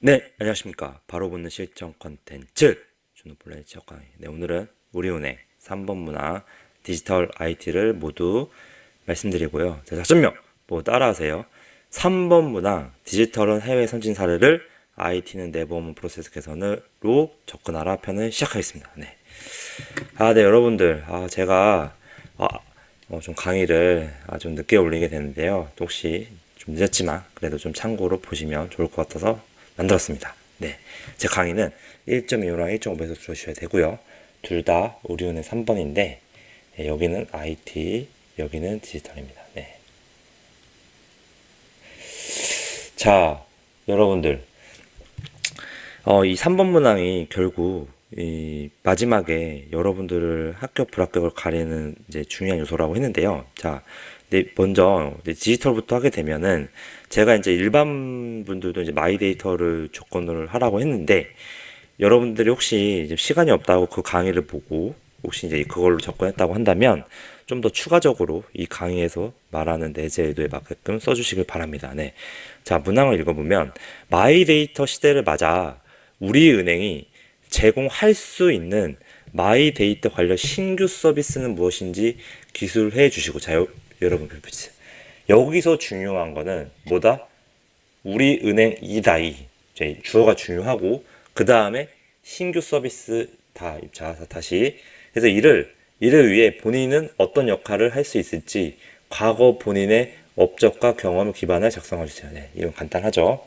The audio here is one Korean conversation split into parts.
네, 안녕하십니까. 바로 붙는 실전 컨텐츠 준호플레이 지역 강의. 네, 오늘은 우리은행 3번 문항 디지털 IT를 모두 말씀드리고요. 자, 작전명 뭐 따라하세요. 3번 문항 디지털은 해외 선진 사례를 IT는 내부 업무 프로세스 개선으로 접근하라 편을 시작하겠습니다. 네. 네, 여러분들. 제가 좀 강의를 좀 늦게 올리게 되는데요. 혹시 좀 늦었지만 그래도 좀 참고로 보시면 좋을 것 같아서 만들었습니다. 네, 제 강의는 1.25랑 1.5배속 들어주셔야 되고요. 둘 다 우리은행 3번인데 여기는 IT, 여기는 디지털입니다. 네. 자, 여러분들, 이 3번 문항이 결국 이 마지막에 여러분들을 합격 불합격을 가리는 이제 중요한 요소라고 했는데요. 자, 먼저 디지털부터 하게 되면은 제가 이제 일반 분들도 이제 마이 데이터를 조건을 하라고 했는데 여러분들이 혹시 이제 시간이 없다고 그 강의를 보고 혹시 이제 그걸로 접근했다고 한다면 좀 더 추가적으로 이 강의에서 말하는 내재 의도에 맞게끔 써주시길 바랍니다. 네. 자, 문항을 읽어보면 마이 데이터 시대를 맞아 우리 은행이 제공할 수 있는 마이 데이터 관련 신규 서비스는 무엇인지 기술해 주시고, 자, 여러분 별빛이 여기서 중요한 거는 뭐다? 우리 은행이다이 이제 주어가 중요하고 그 다음에 신규 서비스 다. 자, 다시 그래서 이를 위해 본인은 어떤 역할을 할 수 있을지 과거 본인의 업적과 경험을 기반을 작성해 주세요. 네, 이건 간단하죠.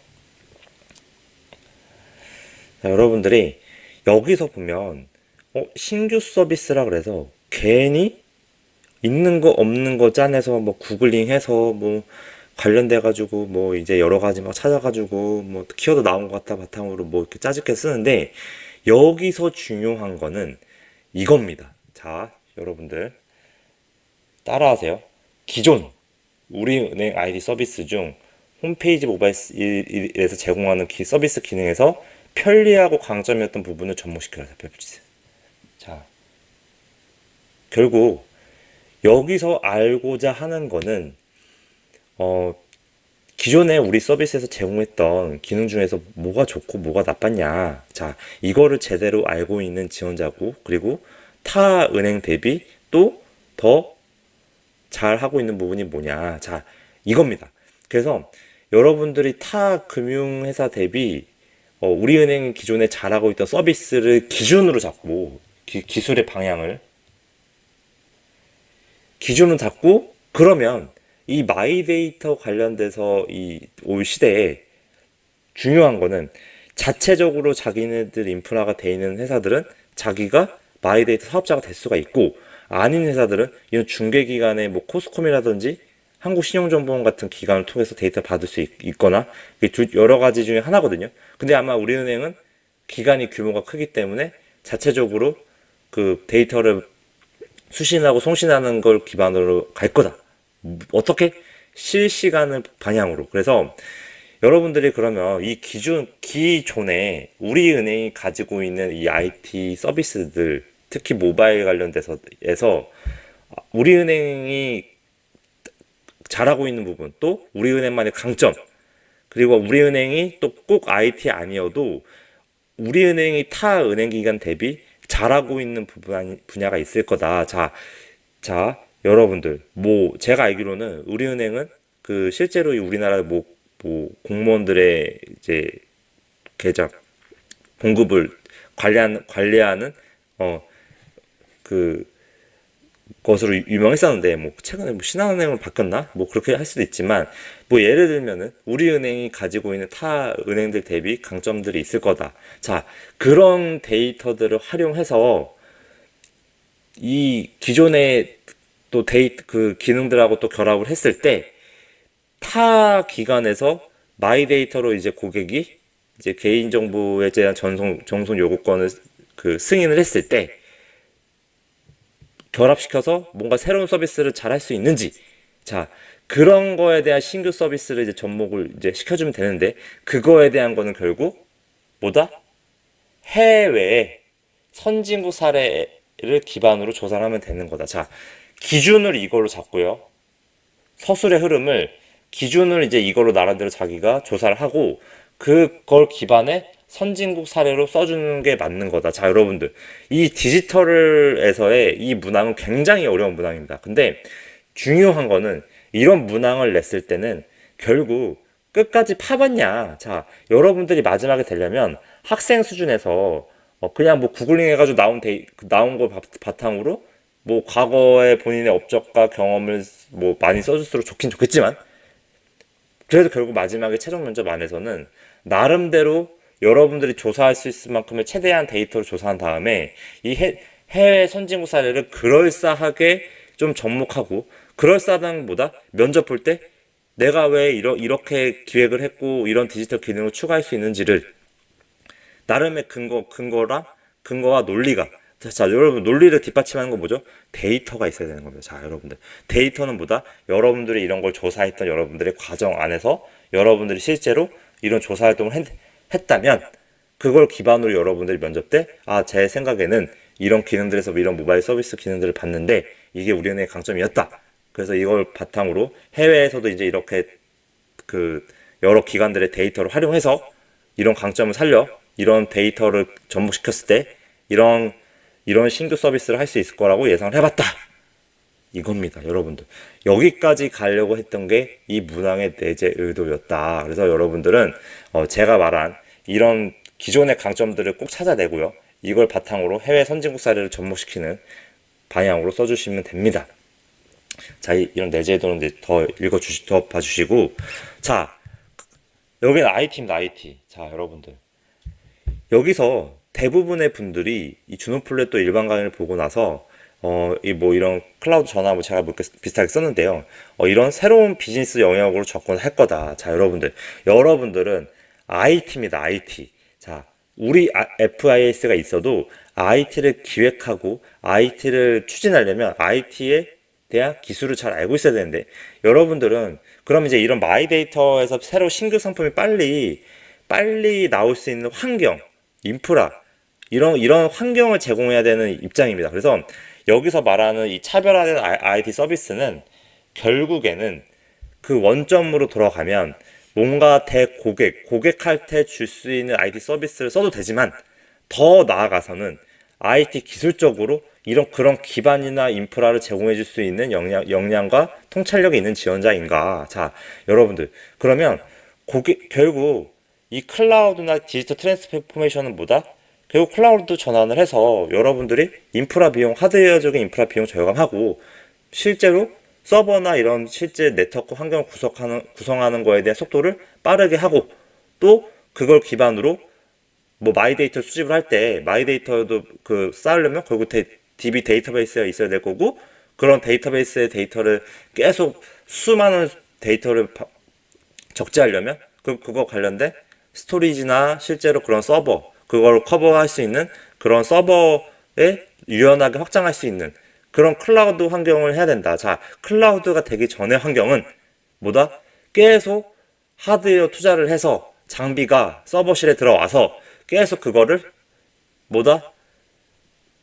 자, 여러분들이 여기서 보면 신규 서비스라 그래서 괜히 있는 거 없는 거 짜내서 뭐 구글링 해서 뭐 관련돼 가지고 뭐 이제 여러 가지 막 찾아가지고 뭐 키워드 나온 것 같다 바탕으로 뭐 이렇게 짜집게 쓰는데 여기서 중요한 거는 이겁니다. 자, 여러분들 따라하세요. 기존 우리은행 아이디 서비스 중 홈페이지 모바일에서 제공하는 서비스 기능에서 편리하고 강점이었던 부분을 접목시켜라. 살펴보세요. 자, 결국 여기서 알고자 하는 거는 어, 기존에 우리 서비스에서 제공했던 기능 중에서 뭐가 좋고 뭐가 나빴냐. 자, 이거를 제대로 알고 있는 지원자고, 그리고 타 은행 대비 또 더 잘 하고 있는 부분이 뭐냐. 자, 이겁니다. 그래서 여러분들이 타 금융회사 대비 우리 은행이 기존에 잘하고 있던 서비스를 기준으로 잡고 기술의 방향을 기준을 잡고 그러면 이 마이데이터 관련돼서 이 올 시대에 중요한 거는 자체적으로 자기네들 인프라가 돼 있는 회사들은 자기가 마이데이터 사업자가 될 수가 있고 아닌 회사들은 이런 중개기관의 뭐 코스콤이라든지 한국신용정보원 같은 기관을 통해서 데이터 받을 수 있거나 여러 가지 중에 하나거든요. 근데 아마 우리은행은 기관이 규모가 크기 때문에 자체적으로 그 데이터를 수신하고 송신하는 걸 기반으로 갈 거다. 어떻게? 실시간을 방향으로. 그래서 여러분들이 그러면 이 기존에 우리은행이 가지고 있는 이 IT 서비스들, 특히 모바일 관련돼서에서 우리은행이 잘하고 있는 부분, 또 우리은행만의 강점, 그리고 우리은행이 또 꼭 IT 아니어도 우리은행이 타 은행기관 대비 잘하고 있는 분야가 있을 거다. 자, 여러분들, 뭐, 제가 알기로는 우리은행은 그 실제로 우리나라 뭐 공무원들의 이제 계좌 공급을 관리하는, 그, 것으로 유명했었는데, 뭐, 최근에 뭐 신한은행으로 바뀌었나? 뭐, 그렇게 할 수도 있지만, 뭐, 예를 들면은, 우리은행이 가지고 있는 타 은행들 대비 강점들이 있을 거다. 자, 그런 데이터들을 활용해서, 이 기존의 또 그 기능들하고 또 결합을 했을 때, 타 기관에서 마이 데이터로 이제 고객이 이제 개인정보에 대한 정송 요구권을 그 승인을 했을 때, 결합시켜서 뭔가 새로운 서비스를 잘 할 수 있는지, 자, 그런 거에 대한 신규 서비스를 이제 접목을 이제 시켜주면 되는데, 그거에 대한 거는 결국 뭐다? 해외의 선진국 사례를 기반으로 조사를 하면 되는 거다. 자, 기준을 이걸로 잡고요. 서술의 흐름을 기준을 이제 이걸로 나름대로 자기가 조사를 하고 그걸 기반에 선진국 사례로 써주는 게 맞는 거다. 자, 여러분들. 이 디지털에서의 이 문항은 굉장히 어려운 문항입니다. 근데 중요한 거는 이런 문항을 냈을 때는 결국 끝까지 파봤냐. 자, 여러분들이 마지막에 되려면 학생 수준에서 그냥 뭐 구글링 해가지고 나온 걸 바탕으로 뭐 과거의 본인의 업적과 경험을 뭐 많이 써줄수록 좋긴 좋겠지만 그래도 결국 마지막에 최종 면접 안에서는 나름대로 여러분들이 조사할 수 있을 만큼의 최대한 데이터를 조사한 다음에 이 해외 선진국 사례를 그럴싸하게 좀 접목하고 그럴싸하다는 것보다 면접 볼 때 내가 왜 이렇게 기획을 했고 이런 디지털 기능을 추가할 수 있는지를 나름의 근거와 논리가 자, 여러분 논리를 뒷받침하는 건 뭐죠? 데이터가 있어야 되는 겁니다. 자, 여러분들 데이터는 뭐다? 여러분들이 이런 걸 조사했던 여러분들의 과정 안에서 여러분들이 실제로 이런 조사 활동을 했다면 그걸 기반으로 여러분들이 면접 때 제 생각에는 이런 기능들에서 이런 모바일 서비스 기능들을 봤는데 이게 우리 은행의 강점이었다. 그래서 이걸 바탕으로 해외에서도 이제 이렇게 그 여러 기관들의 데이터를 활용해서 이런 강점을 살려 이런 데이터를 접목시켰을 때 이런 신규 서비스를 할 수 있을 거라고 예상을 해봤다. 이겁니다, 여러분들. 여기까지 가려고 했던 게 이 문항의 내재 의도였다. 그래서 여러분들은 제가 말한 이런 기존의 강점들을 꼭 찾아내고요. 이걸 바탕으로 해외 선진국 사례를 접목시키는 방향으로 써주시면 됩니다. 자, 이런 내재 의도는 이제 더 봐주시고, 자, 여기는 IT입니다, IT. 자, 여러분들. 여기서 대부분의 분들이 이 준호플랫 또 일반 강의를 보고 나서 이런 클라우드 전화 제가 뭐 비슷하게 썼는데요. 이런 새로운 비즈니스 영역으로 접근할 거다. 자, 여러분들은 IT입니다, IT. 자, 우리 FIS가 있어도 IT를 기획하고 IT를 추진하려면 IT에 대한 기술을 잘 알고 있어야 되는데 여러분들은 그럼 이제 이런 마이데이터에서 새로 신규 상품이 빨리 나올 수 있는 환경, 인프라 이런 환경을 제공해야 되는 입장입니다. 그래서 여기서 말하는 이 차별화된 IT 서비스는 결국에는 그 원점으로 돌아가면 뭔가 고객할 때 줄 수 있는 IT 서비스를 써도 되지만 더 나아가서는 IT 기술적으로 그런 기반이나 인프라를 제공해 줄 수 있는 역량과 통찰력이 있는 지원자인가. 자, 여러분들. 그러면 결국 이 클라우드나 디지털 트랜스포메이션은 뭐다? 결국 클라우드 전환을 해서 여러분들이 하드웨어적인 인프라 비용 절감하고 실제로 서버나 이런 실제 네트워크 환경을 구성하는 거에 대한 속도를 빠르게 하고 또 그걸 기반으로 뭐 마이데이터 수집을 할 때 마이데이터도 쌓으려면 결국 DB 데이터베이스가 있어야 될 거고 그런 데이터베이스의 데이터를 계속 수많은 데이터를 적재하려면 그거 관련된 스토리지나 실제로 그런 서버 그걸 커버할 수 있는 그런 서버에 유연하게 확장할 수 있는 그런 클라우드 환경을 해야 된다. 자, 클라우드가 되기 전의 환경은 뭐다? 계속 하드웨어 투자를 해서 장비가 서버실에 들어와서 계속 그거를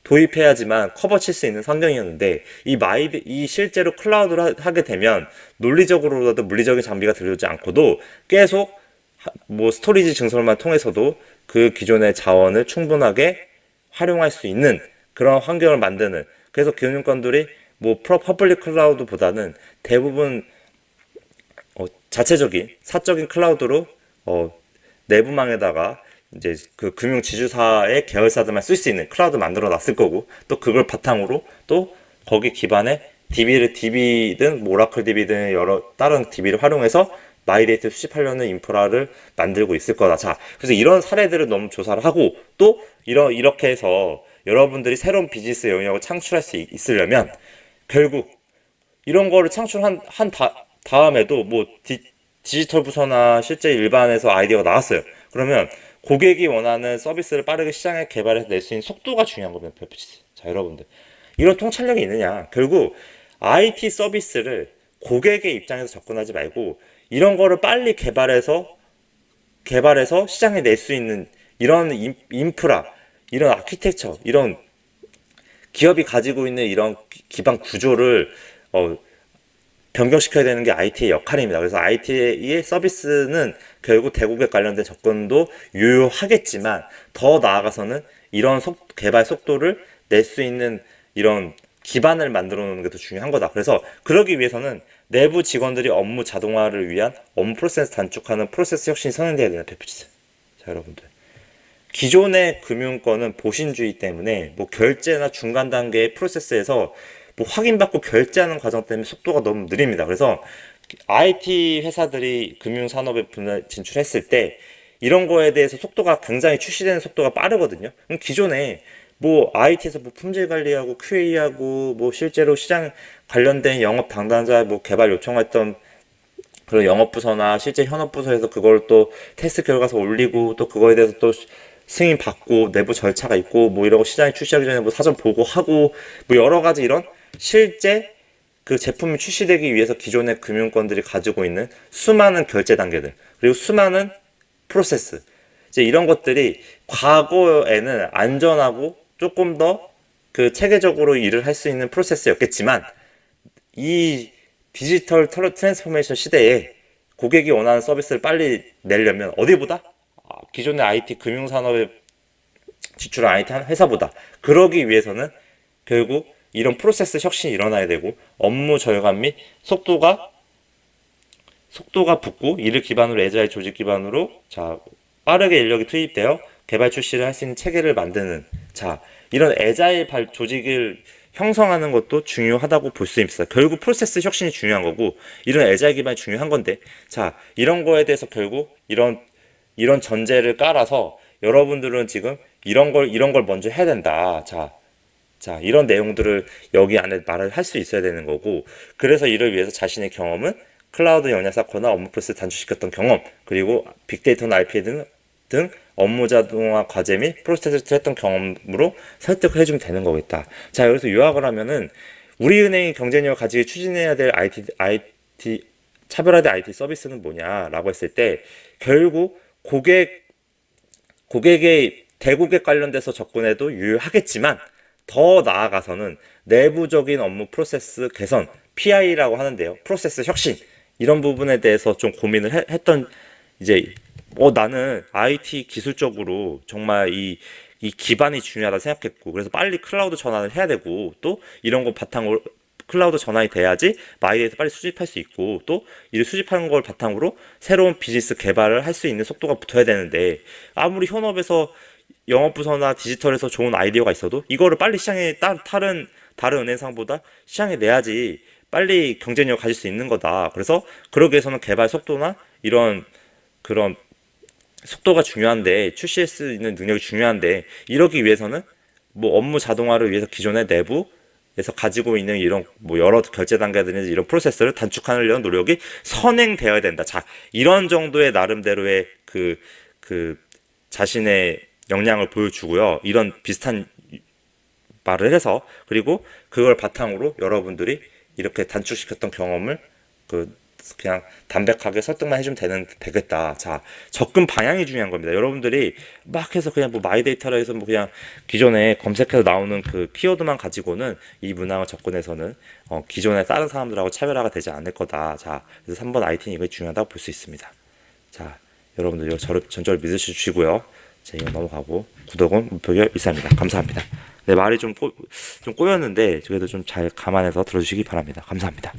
도입해야지만 커버 칠 수 있는 환경이었는데 이 실제로 클라우드를 하게 되면 논리적으로라도 물리적인 장비가 들어오지 않고도 계속 뭐 스토리지 증설만 통해서도 그 기존의 자원을 충분하게 활용할 수 있는 그런 환경을 만드는 그래서 금융권들이 뭐 퍼블릭 클라우드보다는 대부분 자체적인 사적인 클라우드로 내부망에다가 이제 그 금융 지주사의 계열사들만 쓸 수 있는 클라우드 만들어 놨을 거고 또 그걸 바탕으로 또 거기 기반에 DB든 오라클 DB든 여러 다른 DB를 활용해서 마이데이터 수집하려는 인프라를 만들고 있을 거다. 자, 그래서 이런 사례들을 너무 조사를 하고 또 이렇게 해서 여러분들이 새로운 비즈니스 영역을 창출할 수 있으려면 결국 이런 거를 창출한 다음에도 뭐 디지털 부서나 실제 일반에서 아이디어가 나왔어요. 그러면 고객이 원하는 서비스를 빠르게 시장에 개발해서 낼 수 있는 속도가 중요한 겁니다. 자, 여러분들. 이런 통찰력이 있느냐. 결국 IT 서비스를 고객의 입장에서 접근하지 말고 이런 거를 빨리 개발해서 시장에 낼 수 있는 이런 인프라, 이런 아키텍처, 이런 기업이 가지고 있는 이런 기반 구조를 변경시켜야 되는 게 IT의 역할입니다. 그래서 IT의 서비스는 결국 대고객 관련된 접근도 유효하겠지만 더 나아가서는 이런 개발 속도를 낼 수 있는 이런 기반을 만들어 놓는 게 더 중요한 거다. 그래서 그러기 위해서는 내부 직원들이 업무 자동화를 위한 업무 프로세스 단축하는 프로세스 혁신이 선행돼야 되는 페프치스. 자, 여러분들. 기존의 금융권은 보신주의 때문에 뭐 결제나 중간 단계의 프로세스에서 뭐 확인받고 결제하는 과정 때문에 속도가 너무 느립니다. 그래서 IT 회사들이 금융산업에 진출했을 때 이런 거에 대해서 속도가 굉장히 출시되는 속도가 빠르거든요. 그럼 기존에 뭐 IT에서 뭐 품질 관리하고 QA하고 뭐 실제로 시장 관련된 영업 담당자 뭐 개발 요청했던 그런 영업부서나 실제 현업부서에서 그걸 또 테스트 결과서 올리고 또 그거에 대해서 또 승인 받고 내부 절차가 있고 뭐 이러고 시장에 출시하기 전에 뭐 사전 보고하고 뭐 여러 가지 이런 실제 그 제품이 출시되기 위해서 기존의 금융권들이 가지고 있는 수많은 결제 단계들 그리고 수많은 프로세스 이제 이런 것들이 과거에는 안전하고 조금 더 그 체계적으로 일을 할 수 있는 프로세스였겠지만 이 디지털 트랜스포메이션 시대에 고객이 원하는 서비스를 빨리 내려면 어디보다 기존의 IT 금융산업에 진출한 IT 회사보다 그러기 위해서는 결국 이런 프로세스 혁신이 일어나야 되고 업무 절감 및 속도가 붙고 이를 기반으로 애자일 조직 기반으로 자 빠르게 인력이 투입되어 개발 출시를 할 수 있는 체계를 만드는 자 이런 애자일 조직을 형성하는 것도 중요하다고 볼 수 있습니다. 결국 프로세스 혁신이 중요한 거고 이런 애자일 기반이 중요한 건데 자 이런 거에 대해서 결국 이런 전제를 깔아서 여러분들은 지금 이런 걸 먼저 해야 된다. 자, 이런 내용들을 여기 안에 말을 할 수 있어야 되는 거고, 그래서 이를 위해서 자신의 경험은 클라우드 역량 쌓거나 업무 프로세스 단축시켰던 경험, 그리고 빅데이터나 RPA 등 업무 자동화 과제 및 프로세스를 했던 경험으로 설득을 해주면 되는 거겠다. 자, 여기서 요약을 하면은, 우리은행이 경쟁력을 가지게 추진해야 될 차별화된 IT 서비스는 뭐냐라고 했을 때, 결국 고객의 대고객 관련돼서 접근해도 유효하겠지만 더 나아가서는 내부적인 업무 프로세스 개선, PI라고 하는데요. 프로세스 혁신 이런 부분에 대해서 좀 고민을 했던 이제 나는 IT 기술적으로 정말 이 기반이 중요하다 생각했고 그래서 빨리 클라우드 전환을 해야 되고 또 이런 거 바탕으로 클라우드 전환이 돼야지 마이데이터 빨리 수집할 수 있고 또 이를 수집하는 걸 바탕으로 새로운 비즈니스 개발을 할 수 있는 속도가 붙어야 되는데 아무리 현업에서 영업부서나 디지털에서 좋은 아이디어가 있어도 이거를 빨리 시장에 다른 은행상보다 시장에 내야지 빨리 경쟁력을 가질 수 있는 거다. 그래서 그러기 위해서는 개발 속도나 이런 그런 속도가 중요한데 출시할 수 있는 능력이 중요한데 이러기 위해서는 뭐 업무 자동화를 위해서 기존의 내부에서 가지고 있는 이런 뭐 여러 결제 단계들이나 이런 프로세스를 단축하려는 노력이 선행되어야 된다. 자, 이런 정도의 나름대로의 그 자신의 역량을 보여주고요. 이런 비슷한 말을 해서 그리고 그걸 바탕으로 여러분들이 이렇게 단축시켰던 경험을 그냥 담백하게 설득만 해주면 되겠다. 자, 접근 방향이 중요한 겁니다. 여러분들이 막 해서 그냥 뭐 마이데이터라 해서 뭐 그냥 기존에 검색해서 나오는 그 키워드만 가지고는 이 문항을 접근해서는 기존의 다른 사람들하고 차별화가 되지 않을 거다. 자, 그래서 3번 IT는 이거 중요하다고 볼 수 있습니다. 자, 여러분들 이거 전적으로 믿으시고요. 자, 이거 넘어가고 구독은 목표결 이상입니다. 감사합니다. 네, 말이 좀 꼬였는데 그래도 좀 잘 감안해서 들어주시기 바랍니다. 감사합니다.